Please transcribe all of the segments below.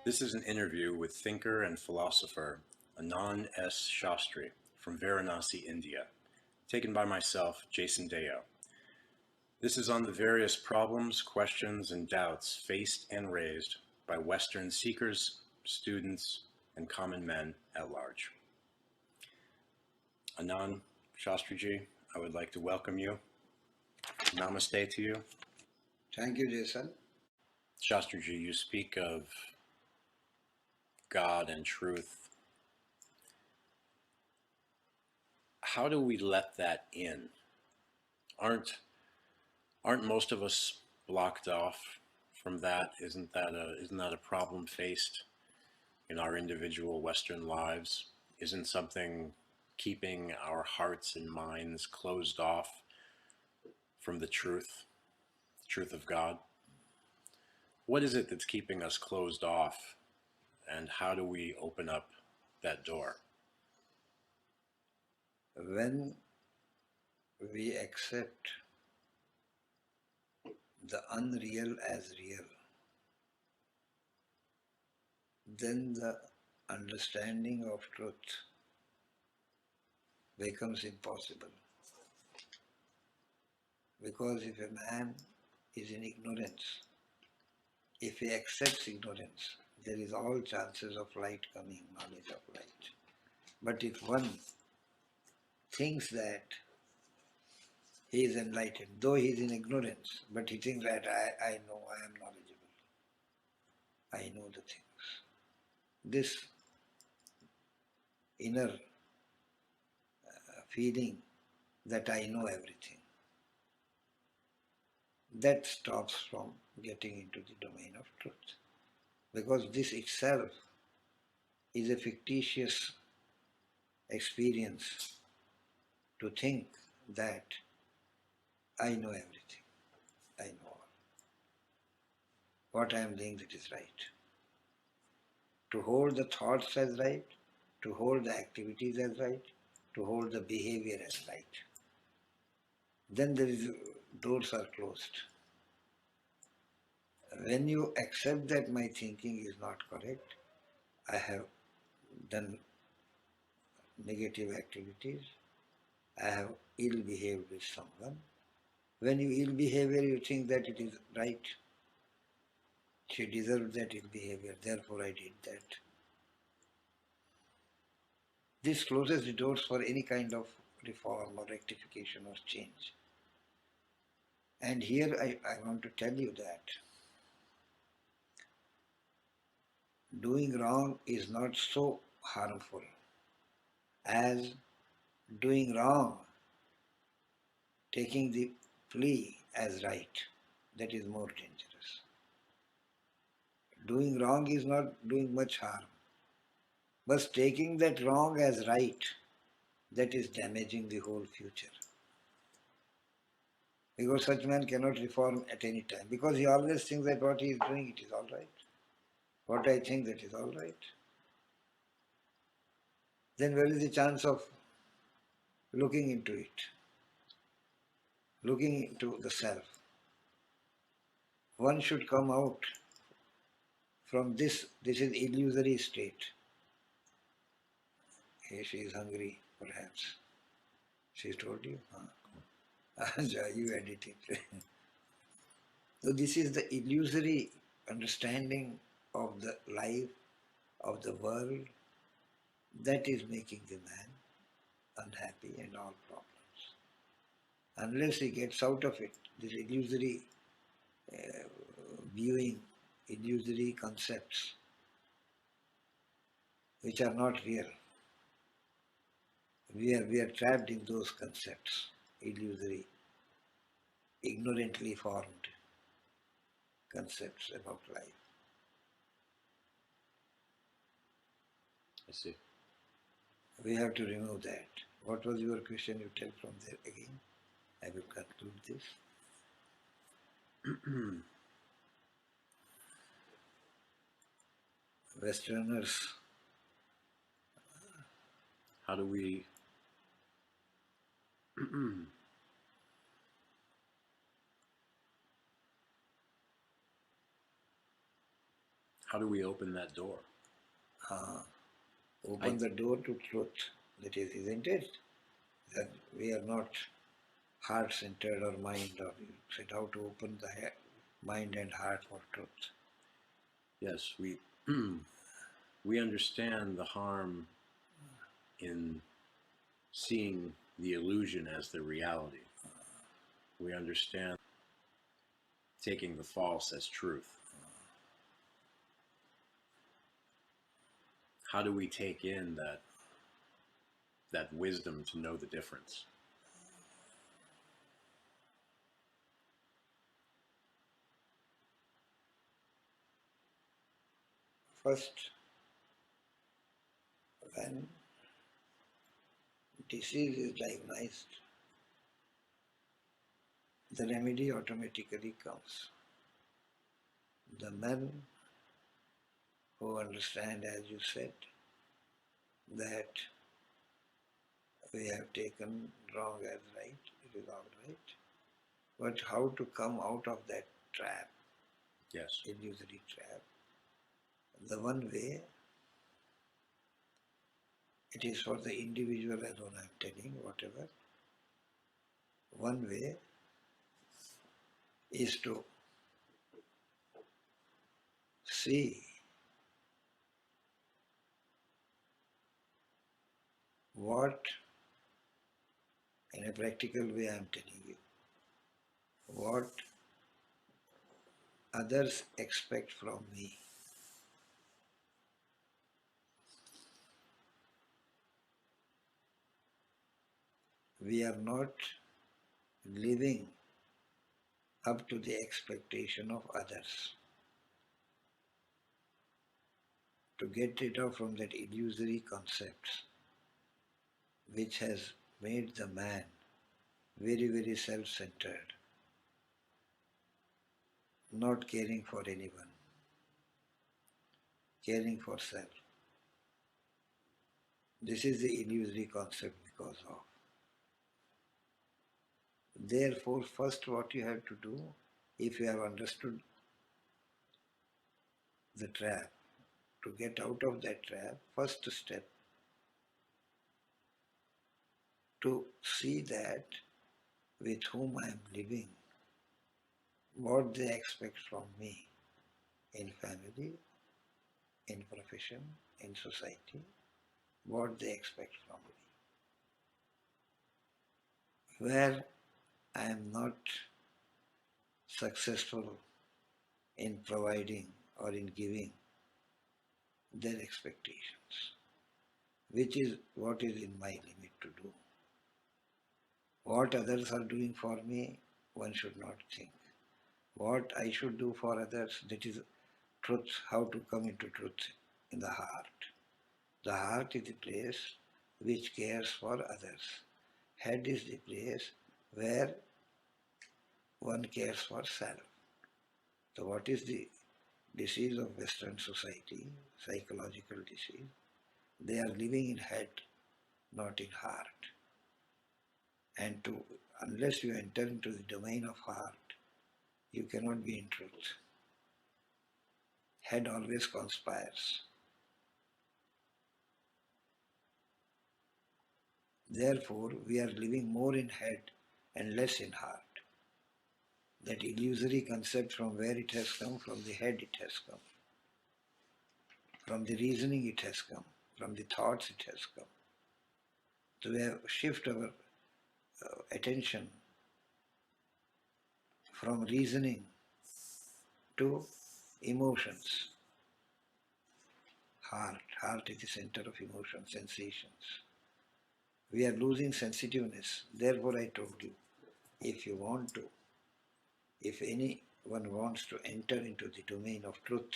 This is an interview with thinker and philosopher Anand S. Shastri from Varanasi, India, taken by myself, Jason Deyo. This is on the various problems, questions, and doubts faced and raised by Western seekers, students, and common men at large. Anand Shastriji, I would like to welcome you. Namaste to you. Thank you, Jason. Shastriji, you speak of God and truth. How do we let that in? Aren't most of us blocked off from that? Isn't that a problem faced in our individual Western lives? Isn't something keeping our hearts and minds closed off from the truth of God? What is it that's keeping us closed off, and how do we open up that door? When we accept the unreal as real, then the understanding of truth becomes impossible. Because if a man is in ignorance, if he accepts ignorance, there is all chances of light coming, knowledge of light. But if one thinks that he is enlightened, though he is in ignorance, but he thinks that I know, I am knowledgeable, I know the things. This inner feeling that I know everything, that stops from getting into the domain of truth. Because this itself is a fictitious experience to think that I know everything, I know all. What I am doing, that is right. To hold the thoughts as right, to hold the activities as right, to hold the behavior as right. Then doors are closed. When you accept that my thinking is not correct, I have done negative activities, I have ill behaved with someone. When you ill behavior, you think that it is right. She deserved that ill behavior, therefore I did that. This closes the doors for any kind of reform or rectification or change. And here I want to tell you that doing wrong is not so harmful as doing wrong, taking the plea as right. That is more dangerous. Doing wrong is not doing much harm, but taking that wrong as right, that is damaging the whole future. Because such man cannot reform at any time, because he always thinks that what he is doing, it is all right. What I think, that is all right. Then where is the chance of looking into it, looking into the self? One should come out from this is illusory state. Hey, she is hungry, perhaps. She told you? You edit it. So this is the illusory understanding of the life, of the world, that is making the man unhappy and all problems. Unless he gets out of it, this illusory viewing, illusory concepts, which are not real. We are trapped in those concepts, illusory, ignorantly formed concepts about life. I see. We have to remove that. What was your question? You tell from there again. I will conclude this. Westerners. How do we How do we open that door? Open the door to truth. That is, isn't it? That we are not heart-centered or mind, or you said how to open the mind and heart for truth. Yes, we understand the harm in seeing the illusion as the reality. We understand taking the false as truth. How do we take in that wisdom to know the difference? First, when disease is diagnosed, the remedy automatically comes. The men who understand, as you said, that we have taken wrong as right, it is all right. But how to come out of that trap, Yes. illusory trap? The one way, it is for the individual alone, I am telling, whatever. One way is to see what, in a practical way I am telling you, what others expect from me. We are not living up to the expectation of others. To get rid of from that illusory concepts which has made the man very, very self-centered, not caring for anyone, caring for self. This is the illusory concept because of. Therefore, first what you have to do, if you have understood the trap, to get out of that trap, first step, to see that with whom I am living, what they expect from me in family, in profession, in society, what they expect from me. Where I am not successful in providing or in giving their expectations, which is what is in my limit to do. What others are doing for me, one should not think. What I should do for others, that is truth, how to come into truth in the heart. The heart is the place which cares for others. Head is the place where one cares for self. So what is the disease of Western society, psychological disease? They are living in head, not in heart. And unless you enter into the domain of heart, you cannot be in truth. Head always conspires. Therefore, we are living more in head and less in heart. That illusory concept, from where it has come, from the head it has come. From the reasoning it has come. From the thoughts it has come. So we have shift our attention from reasoning to emotions. Heart is the center of emotions, sensations. We are losing sensitiveness. Therefore I told you, if anyone wants to enter into the domain of truth,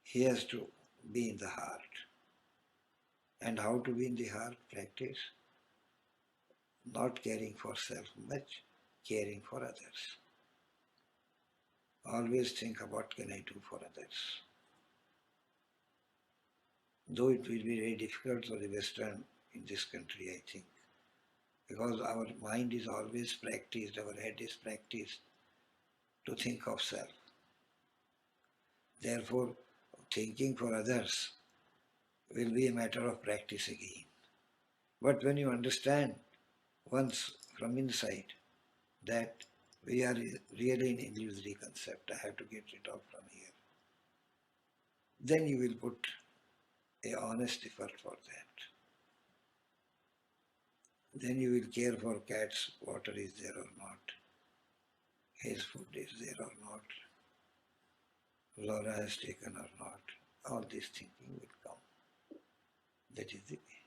he has to be in the heart. And how to be in the heart? Practice not caring for self much, caring for others. Always think of what can I do for others. Though it will be very difficult for the Western in this country, I think, because our mind is always practiced, our head is practiced to think of self. Therefore, thinking for others will be a matter of practice again. But when you understand once from inside that we are really an illusory concept, I have to get it off from here, then you will put a honest effort for that. Then you will care for cat's water is there or not, his food is there or not, Laura has taken or not. All this thinking will come. That is the way.